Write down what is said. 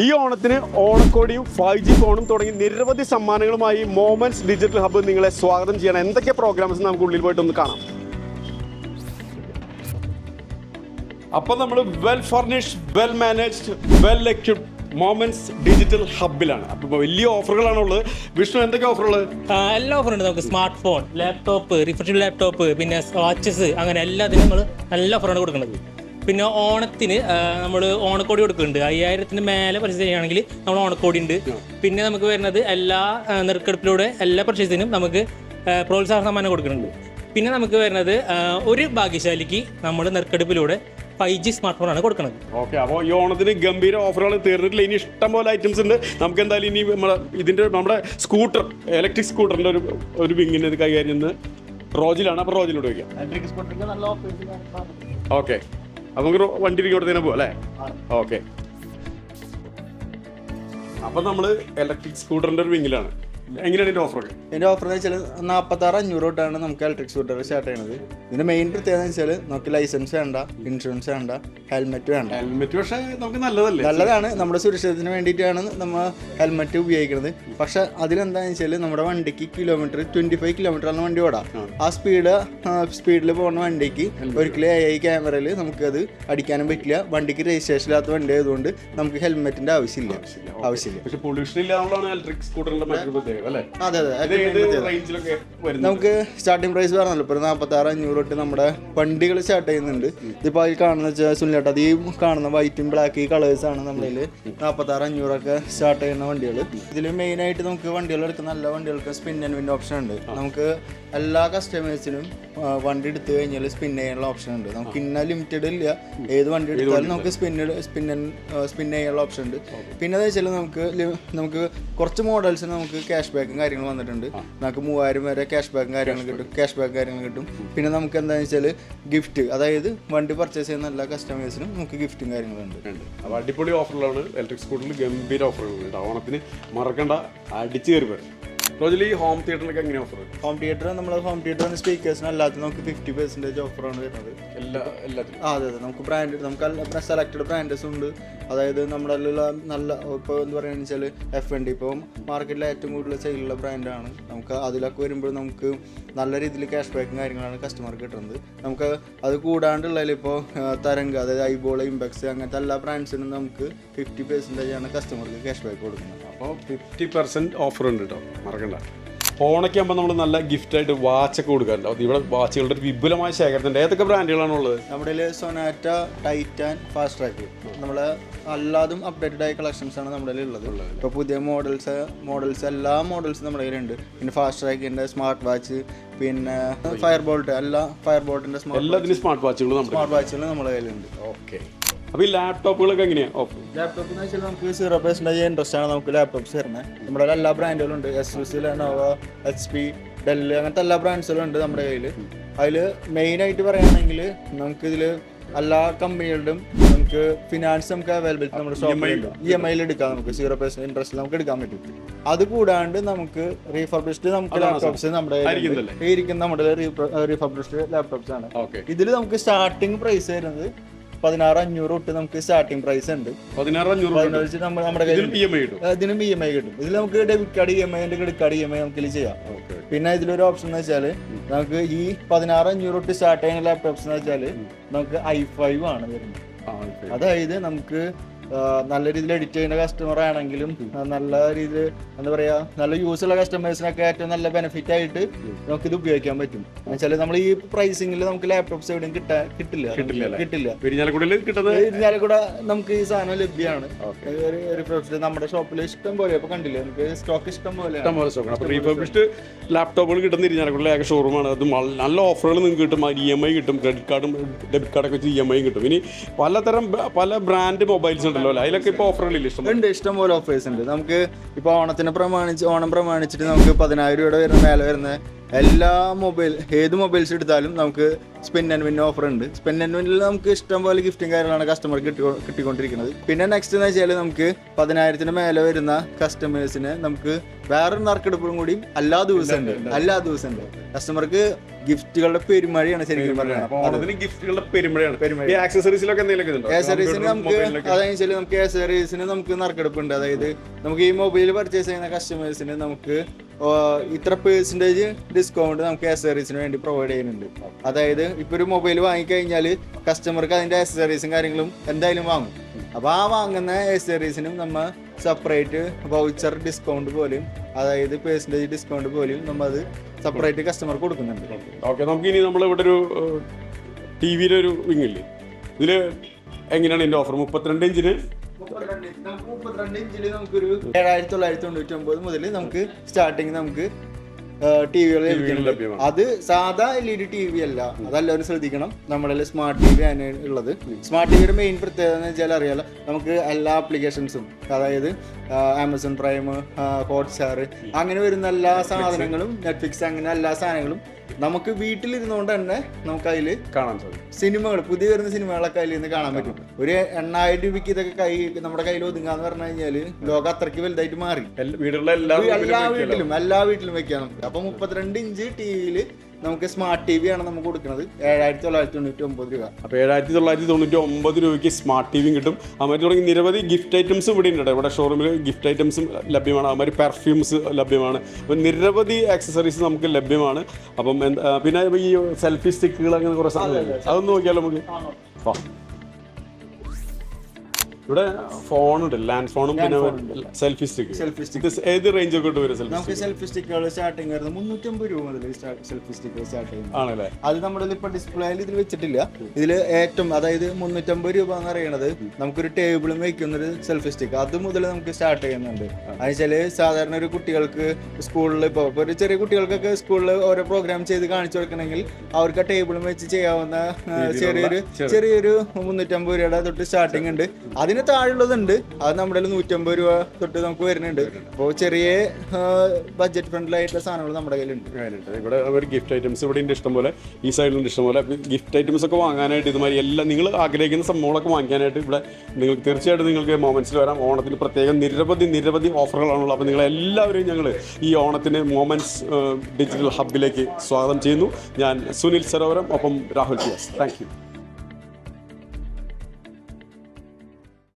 ഈ ഓണത്തിന് ഓണക്കോടിയും 5G ഫോണും തുടങ്ങി നിരവധി സമ്മാനങ്ങളുമായി മൊമെന്റ്സ് ഡിജിറ്റൽ ഹബ്ബ് നിങ്ങളെ സ്വാഗതം ചെയ്യണം. എന്തൊക്കെ പ്രോഗ്രാംസ് നമുക്ക് ഉള്ളിൽ പോയിട്ടൊന്ന് കാണാം. അപ്പോൾ നമ്മൾ well furnished, well managed, well equipped Moments Digital ഹബ്ബിലാണ്. അപ്പോൾ വലിയ ഓഫറുകളാണുള്ളത്. വിഷ്ണു, എന്തൊക്കെ ഓഫറുള്ളത്? എല്ലാ ഓഫറുണ്ട്. നമുക്ക് smart phone, laptop, refreshable laptop, പിന്നെ വാച്ചസ്, അങ്ങനെ എല്ലാത്തിനും നമ്മൾ നല്ല ഓഫറാണ് കൊടുക്കുന്നത്. പിന്നെ ഓണത്തിന് നമ്മൾ ഓണക്കോടി കൊടുക്കുന്നുണ്ട്. 5000-ന് മേലെ പർച്ചേസ് ചെയ്യുകയാണെങ്കിൽ നമ്മൾ ഓണക്കോടി ഉണ്ട്. പിന്നെ നമുക്ക് വരുന്നത് എല്ലാ നറുക്കെടുപ്പിലൂടെ എല്ലാ പർച്ചേസിനും നമുക്ക് പ്രോത്സാഹന സമ്മാനം കൊടുക്കുന്നുണ്ട്. പിന്നെ നമുക്ക് വരുന്നത് ഒരു ഭാഗ്യശാലിക്ക് നമ്മൾ നറുക്കെടുപ്പിലൂടെ 5G സ്മാർട്ട് ഫോണാണ് കൊടുക്കുന്നത്. ഓക്കെ, അപ്പോൾ ഈ ഓണത്തിന് ഗംഭീര ഓഫറുകൾ തീർന്നിട്ടില്ല. ഇനി ഇഷ്ടംപോലെ ഐറ്റംസ് ഉണ്ട്. നമുക്ക് എന്തായാലും ഇനി നമ്മുടെ സ്കൂട്ടർ, ഇലക്ട്രിക് സ്കൂട്ടറിൻ്റെ ഒരു വിങ്ങിന് ഇത് കൈകാര്യം ചെയ്യുന്നത് റോജിലാണ്. അപ്പോൾ റോജിലോട്ട് വയ്ക്കാം. ഇലക്ട്രിക് സ്കൂട്ടറിന് നല്ല ഓഫേഴ്സ്. ഓക്കെ, അപ്പോൾ നമുക്ക് വണ്ടി ഇങ്ങോട്ട് പോകാം അല്ലേ? ഓക്കെ, അപ്പോൾ നമ്മൾ ഇലക്ട്രിക് സ്കൂട്ടറിൻ്റെ ഒരു വിങ്ങിലാണ്. എങ്ങനെയാണ് ഇതിൻ്റെ ഓഫറൊക്കെ? ഇതിൻ്റെ ഓഫർ എന്ന് വെച്ചാൽ 46,500 തൊട്ടാണ് നമുക്ക് ഇലക്ട്രിക് സ്കൂട്ടർ സ്റ്റാർട്ട് ചെയ്യുന്നത്. ഇതിൻ്റെ മെയിൻ പ്രത്യേകത എന്ന് വെച്ചാൽ നമുക്ക് ലൈസൻസ് വേണ്ട, ഇൻഷുറൻസ് വേണ്ട, ഹെൽമെറ്റ് വേണ്ട. ഹെൽമെറ്റ് പക്ഷേ നമുക്ക് നല്ലതാണ്. നമ്മുടെ സുരക്ഷിതത്തിന് വേണ്ടിയിട്ടാണ് നമ്മൾ ഹെൽമെറ്റ് ഉപയോഗിക്കുന്നത്. പക്ഷെ അതിലെന്താണെന്ന് വെച്ചാൽ നമ്മുടെ വണ്ടിക്ക് 25 കിലോമീറ്ററാണ് വണ്ടി ഓടാം. ആ സ്പീഡിൽ പോകുന്ന വണ്ടിക്ക് ഒരിക്കലും AI ക്യാമറയിൽ നമുക്കത് അടിക്കാനും പറ്റില്ല. വണ്ടിക്ക് രജിസ്ട്രേഷൻ ഇല്ലാത്ത വണ്ടി ആയതുകൊണ്ട് നമുക്ക് ഹെൽമെറ്റിൻ്റെ ആവശ്യമില്ല. പക്ഷേ പൊല്യൂഷൻ ഇല്ലാന്നുള്ളതാണ് ഇലക്ട്രിക് സ്കൂട്ടറിൻ്റെ മറ്റൊരു പ്രത്യേകത അല്ലേ? അതെ. നമുക്ക് സ്റ്റാർട്ടിംഗ് പ്രൈസ് പറഞ്ഞല്ലോ, ഇപ്പോൾ 46,500 തൊട്ട് നമ്മുടെ വണ്ടികൾ സ്റ്റാർട്ട് ചെയ്യുന്നുണ്ട്. ഇതിപ്പോൾ അതിൽ കാണുന്ന വെച്ചാൽ സുനിലേട്ട, ഈ കാണുന്ന വൈറ്റും ബ്ലാക്ക് ഈ കളേഴ്സാണ് നമ്മളിൽ 46,500 സ്റ്റാർട്ട് ചെയ്യുന്ന വണ്ടികൾ. ഇതിൽ മെയിനായിട്ട് നമുക്ക് വണ്ടികൾ എടുക്കുന്ന നല്ല വണ്ടികൾക്ക് സ്പിൻ ആൻഡ് വിൻ ഓപ്ഷൻ ഉണ്ട്. നമുക്ക് എല്ലാ കസ്റ്റമേഴ്സിനും വണ്ടി എടുത്തു കഴിഞ്ഞാൽ സ്പിൻ ചെയ്യാനുള്ള ഓപ്ഷൻ ഉണ്ട്. നമുക്ക് ഇന്ന ലിമിറ്റഡ് ഇല്ല, ഏത് വണ്ടി എടുത്താലും നമുക്ക് സ്പിൻ ചെയ്യാനുള്ള ഓപ്ഷൻ ഉണ്ട്. പിന്നെ എന്താ വെച്ചാൽ നമുക്ക് കുറച്ച് മോഡൽസിന് നമുക്ക് ക്യാഷ് ബാക്കും കാര്യങ്ങളും വന്നിട്ടുണ്ട്. നമുക്ക് 3000 വരെ ക്യാഷ് ബാക്കും കാര്യങ്ങൾ കിട്ടും. പിന്നെ നമുക്ക് എന്താണെന്ന് വെച്ചാൽ ഗിഫ്റ്റ്, അതായത് വണ്ടി പർച്ചേസ് ചെയ്യുന്ന എല്ലാ കസ്റ്റമേഴ്സിനും നമുക്ക് ഗിഫ്റ്റും കാര്യങ്ങളുണ്ട്. അപ്പോൾ അടിപൊളി ഓഫറുകളാണ് ഇലക്ട്രിക് സ്കൂട്ടറിൽ. ഗംഭീര ഓഫറുകളുണ്ട്. ഓണത്തിന് മറക്കണ്ട, അടിച്ചു കയറി വരും. റോജിൽ ഈ ഹോം തിയേറ്ററിലൊക്കെ എങ്ങനെ ഓഫർ? ഹോം തിയേറ്ററിന് സ്പീക്കേഴ്സിന് അല്ലാത്ത നമുക്ക് 50% ഓഫറാണ് വരുന്നത്. എല്ലാത്തിനും? അതെ. നമുക്ക് നമുക്ക് സെലക്റ്റഡ് ബ്രാൻഡ്സ് ഉണ്ട്. അതായത് നമ്മുടെ നല്ല ഇപ്പോൾ എന്താ പറയുകയെന്ന് വെച്ചാൽ FND ഇപ്പോൾ മാർക്കറ്റിലെ ഏറ്റവും കൂടുതൽ സെയിലുള്ള ബ്രാൻഡാണ്. നമുക്ക് അതിലൊക്കെ വരുമ്പോൾ നമുക്ക് നല്ല രീതിയിൽ ക്യാഷ് ബാക്കും കാര്യങ്ങളാണ് കസ്റ്റമർക്ക് കിട്ടുന്നത്. നമുക്ക് അത് കൂടാണ്ടുള്ളതിൽ ഇപ്പോൾ തരംഗ്, അതായത് ഐബോൾ, ഇംപെക്സ്, അങ്ങനത്തെ എല്ലാ ബ്രാൻഡ്സിനും നമുക്ക് 50% കസ്റ്റമർക്ക് ക്യാഷ് ബാക്ക് കൊടുക്കുന്നത്. അപ്പോൾ 50% ഓഫർ ഉണ്ട് കേട്ടോ, മറക്കണ്ട. ഓണയ്ക്കാകുമ്പോൾ നമ്മൾ നല്ല ഗിഫ്റ്റായിട്ട് വാച്ചൊക്കെ കൊടുക്കാറുണ്ട്. ഇവിടെ വാച്ചുകളുടെ ഒരു വിപുലമായ ശേഖരത്തിൻ്റെ ഏതൊക്കെ ബ്രാൻഡുകളാണുള്ളത്? നമ്മുടെ സൊനാറ്റ, ടൈറ്റാൻ, ഫാസ്റ്റ് ട്രാക്ക്, നമ്മളെ അല്ലാതും അപ്ഡേറ്റഡ് ആയ കളക്ഷൻസ് ആണ് നമ്മുടെ ഉള്ളത്. ഇപ്പോൾ പുതിയ മോഡൽസ് എല്ലാ മോഡൽസും നമ്മുടെ കയ്യിലുണ്ട്. പിന്നെ ഫാസ്റ്റ് ട്രാക്കിൻ്റെ സ്മാർട്ട് വാച്ച്, പിന്നെ ഫയർബോൾട്ടിൻ്റെ സ്മാർട്ട് വാച്ചുകൾ നമ്മുടെ കയ്യിലുണ്ട്. ഓക്കെ, അപ്പോൾ ഈ ലാപ്ടോപ്പുകളൊക്കെ എങ്ങനെയാണ് ഓഫർ? ലാപ്ടോപ്പ് എന്ന് വെച്ചാൽ നമുക്ക് 0% ഇൻട്രസ്റ്റ് ആണ് നമുക്ക് ലാപ്ടോപ്സ് തരുന്നത്. നമ്മുടെ എല്ലാ ബ്രാൻഡുകളും ഉണ്ട്. SUC, ലെനോവോ, HP, ഡെൽ, അങ്ങനത്തെ എല്ലാ ബ്രാൻഡ്സുകളും ഉണ്ട് നമ്മുടെ കയ്യിൽ. അതിൽ മെയിനായിട്ട് പറയുകയാണെങ്കിൽ നമുക്കിതിൽ എല്ലാ കമ്പനികളുടെയും നമുക്ക് ഫിനാൻസ് നമുക്ക് അവൈലബിലിറ്റി നമ്മുടെ ഷോപ്പിലുണ്ട്. EMI എടുക്കാം. നമുക്ക് 0% ഇൻട്രസ്റ്റ് നമുക്ക് എടുക്കാൻ പറ്റും. അത് കൂടാണ്ട് നമുക്ക് റീഫർബിഷ്ഡ് നമുക്ക് ലാപ്ടോപ്സ് നമ്മുടെ റീഫർബിഷ്ഡ് ലാപ്ടോപ്സ് ആണ്. ഇതിൽ നമുക്ക് സ്റ്റാർട്ടിംഗ് പ്രൈസ് വരുന്നത് 16,500 തൊട്ട് നമുക്ക് സ്റ്റാർട്ടിംഗ് പ്രൈസ് ഉണ്ട്. 16,500 നമ്മുടെ ഇതിനും EMI കിട്ടും. ഇതിൽ നമുക്ക് debit card EMI, credit card EMI നമുക്ക് ചെയ്യാം. പിന്നെ ഇതിലൊരു ഓപ്ഷൻ എന്ന് വെച്ചാൽ നമുക്ക് ഈ 16,500 തൊട്ട് സ്റ്റാർട്ട് ചെയ്യുന്ന ലാപ്ടോപ്സ് എന്ന് വെച്ചാൽ നമുക്ക് i5 ആണ് വരുന്നത്. അതായത് നമുക്ക് നല്ല രീതിയിൽ എഡിറ്റ് ചെയ്യുന്ന കസ്റ്റമർ ആണെങ്കിലും നല്ല രീതിയിൽ എന്താ പറയുക, നല്ല യൂസ് ഉള്ള കസ്റ്റമേഴ്സിനൊക്കെ ഏറ്റവും നല്ല ബെനിഫിറ്റ് ആയിട്ട് നമുക്കിത് ഉപയോഗിക്കാൻ പറ്റും. എന്നുവെച്ചാൽ നമ്മൾ ഈ പ്രൈസിംഗിൽ നമുക്ക് ലാപ്ടോപ്സ് എവിടെയും കിട്ടില്ല. ഇരിഞ്ഞാലക്കൂടെ നമുക്ക് ഈ സാധനം ലഭ്യമാണ്. നമ്മുടെ ഷോപ്പിൽ ഇഷ്ടം പോലെ ഇപ്പൊ കണ്ടില്ലേ, നമുക്ക് സ്റ്റോക്ക് ഇഷ്ടം പോലെ ലാപ്ടോപ്പുകൾ കിട്ടുന്ന ഇരിഞ്ഞാലക്കൂടെ ഏക ഷോറൂമാണ്. അത് നല്ല ഓഫറുകൾ നിങ്ങൾക്ക് കിട്ടും. EMI കിട്ടും, ക്രെഡിറ്റ് കാർഡും ഡെബിറ്റ് കാർഡൊക്കെ വെച്ച് EMI കിട്ടും. ഇനി പല ബ്രാൻഡ് മൊബൈൽസ് ഉണ്ട്. അതിലൊക്കെ ഇപ്പോൾ ഓഫറുകളില്ല? ഇഷ്ടം പോലെ ഓഫേഴ്സ് ഉണ്ട്. നമുക്ക് ഇപ്പോൾ ഓണം പ്രമാണിച്ചിട്ട് നമുക്ക് 10,000 രൂപയുടെ മേലെ വരുന്ന എല്ലാ ഏത് മൊബൈൽസ് എടുത്താലും നമുക്ക് സ്പിൻ ആൻഡ് വിൻ ഓഫർ ഉണ്ട്. സ്പിൻ ആൻഡ് വിന്നിൽ നമുക്ക് ഇഷ്ടം പോലെ ഗിഫ്റ്റും കാര്യങ്ങളാണ് കസ്റ്റമർക്ക് കിട്ടിക്കൊണ്ടിരിക്കുന്നത്. പിന്നെ നെക്സ്റ്റ് എന്ന് വെച്ചാൽ നമുക്ക് 10,000 മേലെ വരുന്ന കസ്റ്റമേഴ്സിന് നമുക്ക് വേറൊരു നറുക്കെടുപ്പും കൂടിയും എല്ലാ ദിവസവും ഉണ്ട്. കസ്റ്റമർക്ക് ഗിഫ്റ്റുകളുടെ പെരുമഴയാണ് ശരിക്കും പറയുന്നത്. ഗിഫ്റ്റുകളുടെ പെരുമഴയാണ്. ആക്സസറീസിലൊക്കെ ആക്സസറീസിന് നമുക്ക് അതായത് നമുക്ക് ആക്സസറീസിന് നമുക്ക് നറുക്കെടുപ്പുണ്ട്. അതായത് നമുക്ക് ഈ മൊബൈൽ പർച്ചേസ് ചെയ്യുന്ന കസ്റ്റമേഴ്സിന് നമുക്ക് ഇത്ര % ഡിസ്കൗണ്ട് നമുക്ക് ആക്സസറീസിന് വേണ്ടി പ്രൊവൈഡ് ചെയ്യുന്നുണ്ട്. അതായത് ഇപ്പൊ ഒരു മൊബൈൽ വാങ്ങിക്കഴിഞ്ഞാൽ കസ്റ്റമർക്ക് അതിന്റെ ആക്സസറീസും കാര്യങ്ങളും എന്തായാലും വാങ്ങും. അപ്പൊ ആ വാങ്ങുന്ന ആക്സസറീസിനും നമ്മൾ സെപ്പറേറ്റ് വൗച്ചർ ഡിസ്കൗണ്ട് പോലെയും അതായത് % ഡിസ്കൗണ്ട് പോലെയും നമ്മൾ അത് സെപ്പറേറ്റ് കസ്റ്റമർക്ക് കൊടുക്കുന്നുണ്ട്. ഓക്കെ, നമുക്ക് ഇനി നമ്മളിവിടെ ഒരു ടിവിയുടെ ഒരു വിങ്ങില്ലേ, ഇതില് എങ്ങനെയാണ് ഇതിന്റെ ഓഫർ? 32 ഇഞ്ചിന് 32 ഇഞ്ചിൽ നമുക്കൊരു 7,999 മുതൽ നമുക്ക് സ്റ്റാർട്ടിങ് നമുക്ക് ടിവികൾ ലഭിക്കുന്നുണ്ട്. അത് സാധാ LED TV അല്ല, അതെല്ലാവരും ശ്രദ്ധിക്കണം. നമ്മുടെ സ്മാർട്ട് TV ആണ് ഉള്ളത്. സ്മാർട്ട് ടിവിയുടെ മെയിൻ പ്രത്യേകത എന്ന് വെച്ചാൽ അറിയാലോ, നമുക്ക് എല്ലാ ആപ്ലിക്കേഷൻസും അതായത് ആമസോൺ പ്രൈം, ഹോട്ട്സ്റ്റാർ അങ്ങനെ വരുന്ന എല്ലാ സാധനങ്ങളും, നെറ്റ്ഫ്ലിക്സ് അങ്ങനെ എല്ലാ സാധനങ്ങളും നമുക്ക് വീട്ടിലിരുന്നുകൊണ്ട് തന്നെ നമുക്ക് അതിൽ കാണാൻ സാധിക്കും. സിനിമകൾ, പുതിയ വരുന്ന സിനിമകളൊക്കെ അതിൽ നിന്ന് കാണാൻ പറ്റും. ഒരു 8,000 രൂപയ്ക്ക് ഇതൊക്കെ നമ്മുടെ കയ്യിൽ ഒതുങ്ങാന്ന് പറഞ്ഞു കഴിഞ്ഞാൽ ലോകം അത്രയ്ക്ക് വലുതായിട്ട് മാറി. എല്ലാ വീട്ടിലും വെക്കാൻ നമുക്ക്. അപ്പൊ 32 ഇഞ്ച് ടിവിയിൽ നമുക്ക് സ്മാർട്ട് TV ആണ് നമുക്ക് കൊടുക്കുന്നത് 7,999 രൂപ. അപ്പോൾ 7,999 രൂപയ്ക്ക് സ്മാർട്ട് TV കിട്ടും. അതുമാതിരി തുടങ്ങി നിരവധി ഗിഫ്റ്റ് ഐറ്റംസ് ഇവിടെ ഉണ്ട്. ഇവിടെ ഷോറൂമിൽ ഗിഫ്റ്റ് ഐറ്റംസും ലഭ്യമാണ്. അതുമാതിരി പെർഫ്യൂംസ് ലഭ്യമാണ്. അപ്പം നിരവധി ആക്സസറീസ് നമുക്ക് ലഭ്യമാണ്. അപ്പം പിന്നെ ഈ സെൽഫി സ്റ്റിക്കുകൾ അങ്ങനെ കുറേ സാധനങ്ങൾ, അതൊന്ന് നോക്കിയാലോ നമുക്ക്. ഇവിടെ ഫോണുണ്ട്, ലാൻഡ് ഫോണും പിന്നെ സെൽഫി സ്റ്റിക്ക്. ഏത് റേഞ്ച് ഒക്കെ വരും? നമുക്ക് സെൽഫി സ്റ്റിക്കുകൾ സ്റ്റാർട്ടിങ് വരുന്നത് 350 രൂപ മുതൽ സെൽഫി സ്റ്റിക്കുകൾ സ്റ്റാർട്ട് ചെയ്യുന്നത് ആണല്ലേ. അത് നമ്മുടെ ഇപ്പൊ ഡിസ്പ്ലേയിൽ ഇതിൽ വെച്ചിട്ടില്ല. ഇതിൽ ഏറ്റവും അതായത് 350 രൂപ എന്ന് പറയുന്നത് നമുക്കൊരു ടേബിളും വെക്കുന്നൊരു സെൽഫി സ്റ്റിക്ക് അത് മുതൽ നമുക്ക് സ്റ്റാർട്ട് ചെയ്യുന്നുണ്ട്. അതുവെച്ചാൽ സാധാരണ ഒരു കുട്ടികൾക്ക് സ്കൂളിൽ ഇപ്പോൾ ഒരു ചെറിയ കുട്ടികൾക്കൊക്കെ സ്കൂളിൽ ഓരോ പ്രോഗ്രാം ചെയ്ത് കാണിച്ചു കൊടുക്കണമെങ്കിൽ അവർക്ക് ആ ടേബിളും വെച്ച് ചെയ്യാവുന്ന ചെറിയൊരു 350 രൂപയുടെ തൊട്ട് സ്റ്റാർട്ടിങ് ഉണ്ട്. അതിന് താഴെയുള്ളതുണ്ട്, അത് നമ്മുടെ 150 രൂപ തൊട്ട് നമുക്ക് വരുന്നുണ്ട്. അപ്പോൾ ചെറിയ ബഡ്ജറ്റ് ഫ്രണ്ട്ലി ആയിട്ടുള്ള സാധനങ്ങൾ നമ്മുടെ കയ്യിലുണ്ട്. ഇവിടെ ഒരു ഗിഫ്റ്റ് ഐറ്റംസ് ഇവിടെ ഉണ്ട് ഇഷ്ടംപോലെ, ഈ സൈഡിലുണ്ട് ഇഷ്ടംപോലെ. ഗിഫ്റ്റ് ഐറ്റംസ് ഒക്കെ വാങ്ങാനായിട്ട് ഇതുമാതിരി എല്ലാം നിങ്ങൾ ആഗ്രഹിക്കുന്ന സംഭവങ്ങളൊക്കെ വാങ്ങിക്കാനായിട്ട് ഇവിടെ നിങ്ങൾക്ക് തീർച്ചയായിട്ടും നിങ്ങൾക്ക് മൊമെന്റ്സിൽ വരാം. ഓണത്തിന് പ്രത്യേകം നിരവധി ഓഫറുകളാണുള്ളത്. അപ്പോൾ നിങ്ങളെല്ലാവരെയും ഞങ്ങൾ ഈ ഓണത്തിന് മൊമെന്റ്സ് ഡിജിറ്റൽ ഹബിലേക്ക് സ്വാഗതം ചെയ്യുന്നു. ഞാൻ സുനിൽ സരോവരം, ഒപ്പം രാഹുൽ പിയാസ്. Thank you.